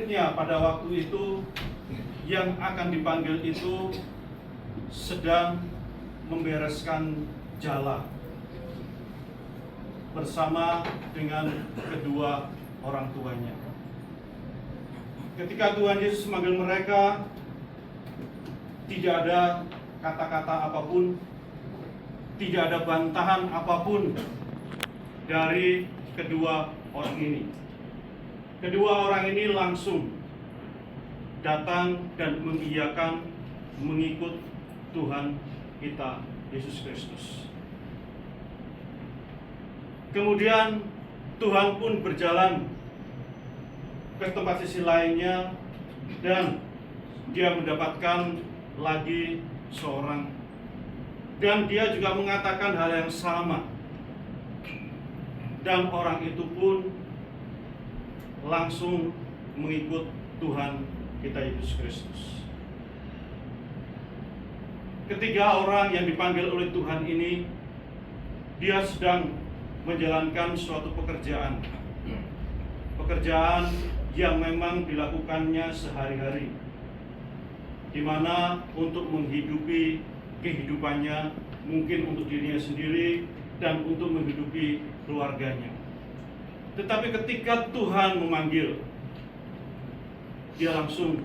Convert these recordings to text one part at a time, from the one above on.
murid-muridnya pada waktu itu yang akan dipanggil itu sedang membereskan jala bersama dengan kedua orang tuanya. Ketika Tuhan Yesus memanggil mereka, tidak ada kata-kata apapun, tidak ada bantahan apapun dari kedua orang ini. Kedua orang ini langsung datang dan mengiyakan mengikut Tuhan kita Yesus Kristus. Kemudian Tuhan pun berjalan ke tempat sisi lainnya dan dia mendapatkan lagi seorang, dan dia juga mengatakan hal yang sama, dan orang itu pun langsung mengikut Tuhan kita Yesus Kristus. Ketiga orang yang dipanggil oleh Tuhan ini, dia sedang menjalankan suatu pekerjaan yang memang dilakukannya sehari-hari, di mana untuk menghidupi kehidupannya, mungkin untuk dirinya sendiri dan untuk menghidupi keluarganya. Tetapi ketika Tuhan memanggil, dia langsung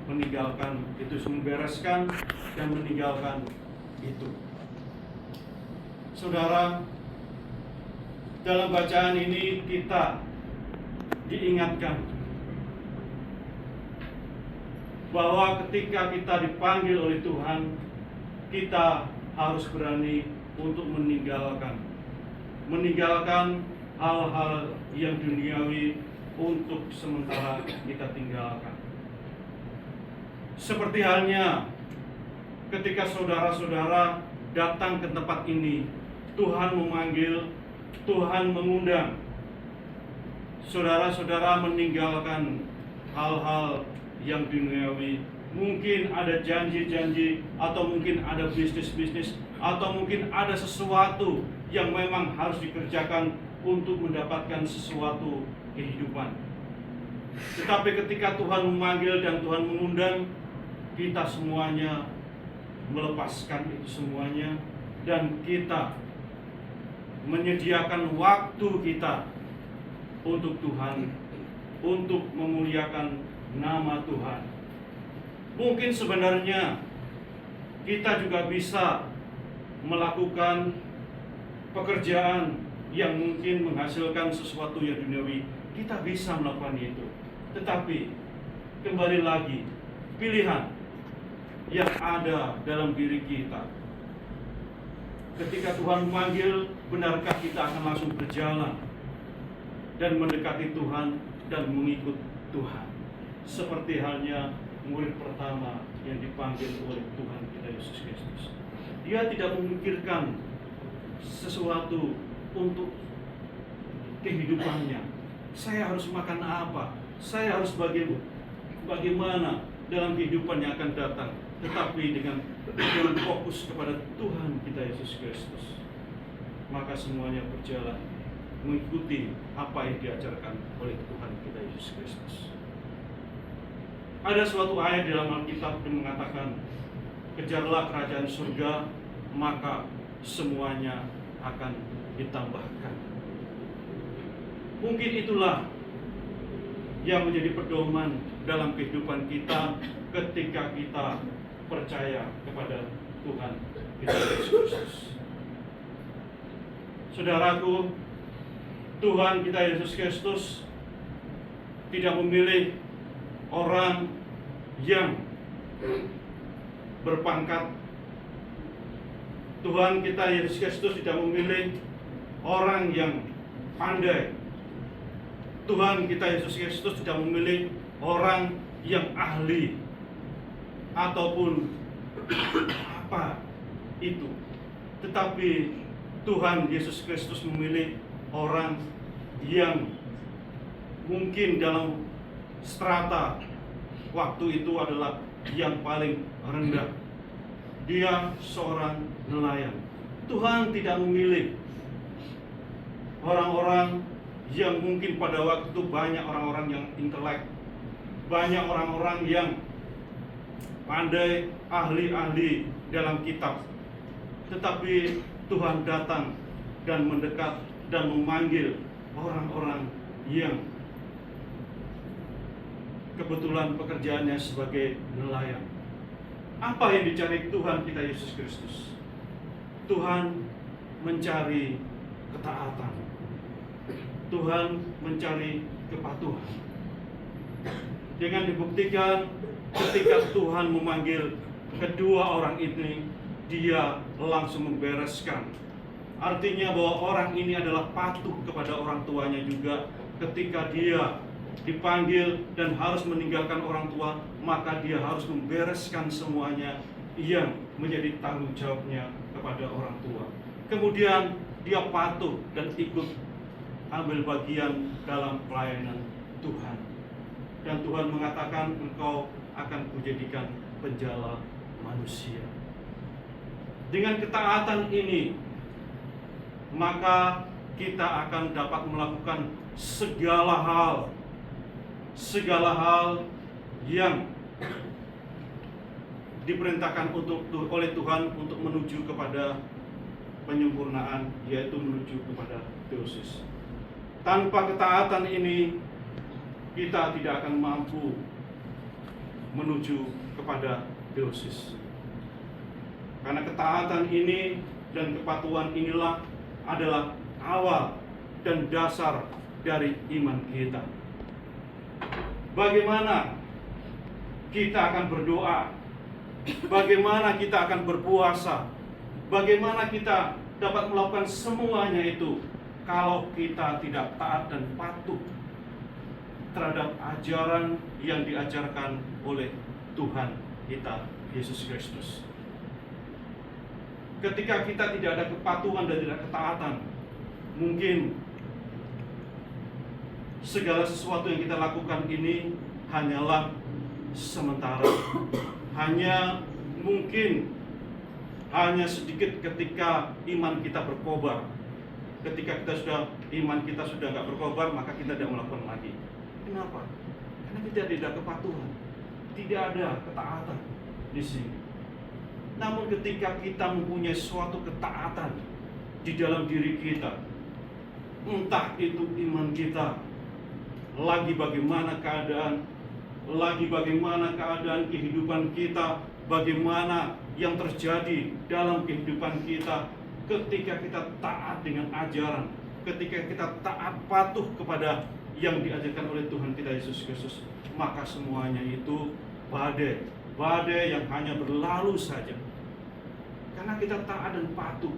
meninggalkan itu, membereskan dan meninggalkan itu. Saudara, dalam bacaan ini kita diingatkan bahwa ketika kita dipanggil oleh Tuhan, kita harus berani untuk meninggalkan hal-hal yang duniawi untuk sementara kita tinggalkan. Seperti halnya ketika saudara-saudara datang ke tempat ini, Tuhan memanggil, Tuhan mengundang saudara-saudara meninggalkan hal-hal yang duniawi. Mungkin ada janji-janji, atau mungkin ada bisnis-bisnis, atau mungkin ada sesuatu yang memang harus dikerjakan untuk mendapatkan sesuatu kehidupan. Tetapi ketika Tuhan memanggil dan Tuhan mengundang, kita semuanya melepaskan itu semuanya, dan kita menyediakan waktu kita untuk Tuhan, untuk memuliakan nama Tuhan. Mungkin sebenarnya kita juga bisa melakukan pekerjaan yang mungkin menghasilkan sesuatu yang duniawi. Kita bisa melakukan itu. Tetapi kembali lagi, pilihan yang ada dalam diri kita. Ketika Tuhan memanggil, benarkah kita akan langsung berjalan dan mendekati Tuhan dan mengikut Tuhan? Seperti halnya murid pertama yang dipanggil oleh Tuhan kita Yesus Kristus. Dia tidak memikirkan sesuatu untuk kehidupannya. Saya harus makan apa? Saya harus bagaimana dalam kehidupan yang akan datang? Tetapi dengan fokus kepada Tuhan kita Yesus Kristus, maka semuanya berjalan mengikuti apa yang diajarkan oleh Tuhan kita Yesus Kristus. Ada suatu ayat dalam Alkitab yang mengatakan, kejarlah kerajaan surga, maka semuanya akan ditambahkan. Mungkin itulah yang menjadi pedoman dalam kehidupan kita ketika kita percaya kepada Tuhan kita Yesus Kristus. Saudaraku, Tuhan kita Yesus Kristus tidak memilih orang yang berpangkat. Tuhan kita Yesus Kristus tidak memilih orang yang pandai. Tuhan kita Yesus Kristus tidak memilih orang yang ahli ataupun apa itu. Tetapi Tuhan Yesus Kristus memilih orang yang mungkin dalam strata waktu itu adalah yang paling rendah. Dia seorang nelayan. Tuhan tidak memilih orang-orang yang mungkin pada waktu itu banyak orang-orang yang intelek, banyak orang-orang yang pandai, ahli-ahli dalam kitab. Tetapi Tuhan datang dan mendekat dan memanggil orang-orang yang kebetulan pekerjaannya sebagai nelayan. Apa yang dicari Tuhan kita Yesus Kristus? Tuhan mencari ketaatan. Tuhan mencari kepatuhan. Dengan dibuktikan ketika Tuhan memanggil kedua orang ini, dia langsung membereskan. Artinya bahwa orang ini adalah patuh kepada orang tuanya juga. Ketika dia dipanggil dan harus meninggalkan orang tua, maka dia harus membereskan semuanya yang menjadi tanggung jawabnya kepada orang tua. Kemudian dia patuh dan ikut ambil bagian dalam pelayanan Tuhan. Dan Tuhan mengatakan, engkau akan kujadikan penjala manusia. Dengan ketaatan ini, maka kita akan dapat melakukan segala hal yang diperintahkan oleh Tuhan untuk menuju kepada penyempurnaan, yaitu menuju kepada teosis. Tanpa ketaatan ini, kita tidak akan mampu menuju kepada teosis. Karena ketaatan ini dan kepatuhan inilah adalah awal dan dasar dari iman kita. Bagaimana kita akan berdoa? Bagaimana kita akan berpuasa? Bagaimana kita dapat melakukan semuanya itu kalau kita tidak taat dan patuh terhadap ajaran yang diajarkan oleh Tuhan kita Yesus Kristus? Ketika kita tidak ada kepatuhan dan tidak ketaatan, mungkin segala sesuatu yang kita lakukan ini hanyalah sementara. Hanya sedikit ketika iman kita berkobar. Ketika iman kita sudah nggak berkobar, maka kita tidak melakukan lagi. Kenapa? Karena kita tidak ada kepatuhan, tidak ada ketaatan di sini. Namun ketika kita mempunyai suatu ketaatan di dalam diri kita, entah itu iman kita, lagi bagaimana keadaan kehidupan kita, bagaimana yang terjadi dalam kehidupan kita, ketika kita taat dengan ajaran, ketika kita taat patuh kepada yang diajarkan oleh Tuhan kita Yesus Kristus, maka semuanya itu badai yang hanya berlalu saja. Karena kita taat dan patuh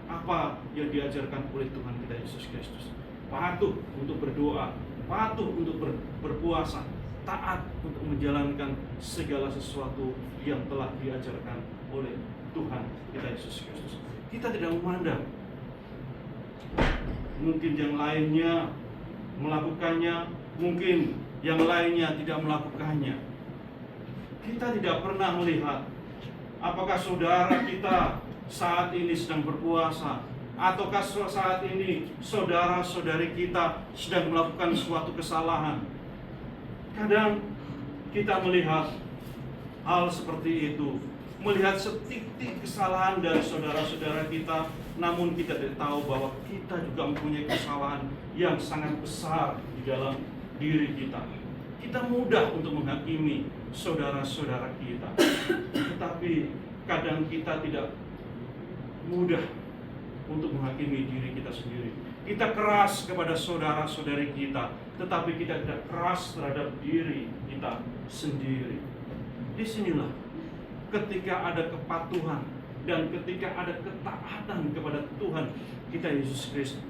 apa yang diajarkan oleh Tuhan kita Yesus Kristus. Patuh untuk berdoa, patuh untuk berpuasa, taat untuk menjalankan segala sesuatu yang telah diajarkan oleh Tuhan kita Yesus Kristus. Kita tidak memandang mungkin yang lainnya melakukannya, mungkin yang lainnya tidak melakukannya. Kita tidak pernah melihat apakah saudara kita saat ini sedang berpuasa, ataukah saat ini saudara-saudari kita sedang melakukan suatu kesalahan. Kadang kita melihat hal seperti itu, melihat setitik kesalahan dari saudara-saudara kita, namun kita tidak tahu bahwa kita juga mempunyai kesalahan yang sangat besar di dalam diri kita. Kita mudah untuk menghakimi saudara-saudara kita, tetapi kadang kita tidak mudah untuk menghakimi diri kita sendiri. Kita keras kepada saudara-saudari kita, tetapi kita tidak keras terhadap diri kita sendiri. Disinilah ketika ada kepatuhan dan ketika ada ketaatan kepada Tuhan kita Yesus Kristus,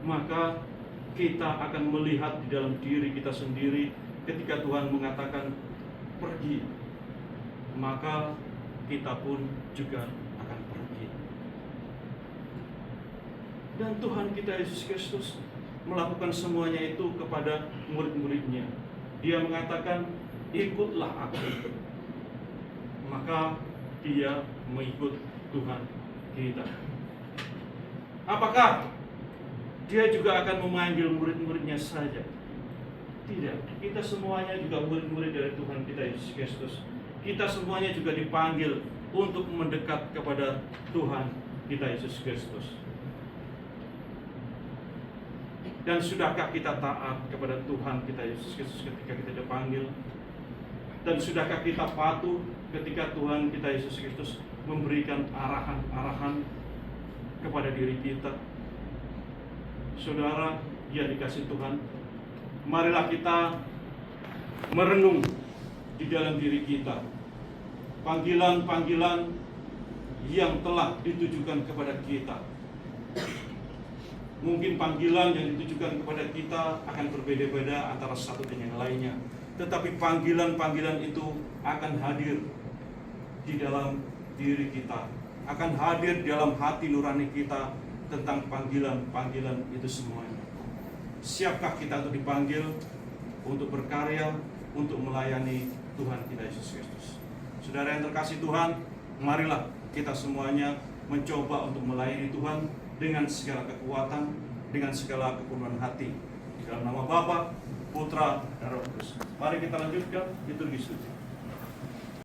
maka kita akan melihat di dalam diri kita sendiri. Ketika Tuhan mengatakan pergi, maka kita pun juga akan pergi. Dan Tuhan kita Yesus Kristus melakukan semuanya itu kepada murid-muridnya. Dia mengatakan, ikutlah aku. Maka dia mengikut Tuhan kita. Apakah Dia juga akan memanggil murid-muridnya saja. Tidak, kita semuanya juga murid-murid dari Tuhan kita Yesus Kristus. Kita semuanya juga dipanggil untuk mendekat kepada Tuhan kita Yesus Kristus. Dan sudahkah kita taat kepada Tuhan kita Yesus Kristus ketika kita dipanggil? Dan sudahkah kita patuh ketika Tuhan kita Yesus Kristus memberikan arahan-arahan kepada diri kita? Saudara yang dikasihi Tuhan, marilah kita merenung di dalam diri kita panggilan-panggilan yang telah ditujukan kepada kita. Mungkin panggilan yang ditujukan kepada kita akan berbeda-beda antara satu dengan yang lainnya, tetapi panggilan-panggilan itu akan hadir di dalam diri kita, akan hadir di dalam hati nurani kita tentang panggilan-panggilan itu semuanya. Siapkah kita untuk dipanggil, untuk berkarya, untuk melayani Tuhan kita Yesus Kristus? Saudara yang terkasih Tuhan, marilah kita semuanya mencoba untuk melayani Tuhan dengan segala kekuatan, dengan segala kepenuhan hati. Di dalam nama Bapa, Putra, dan Roh Kudus. Mari kita lanjutkan liturgi suci.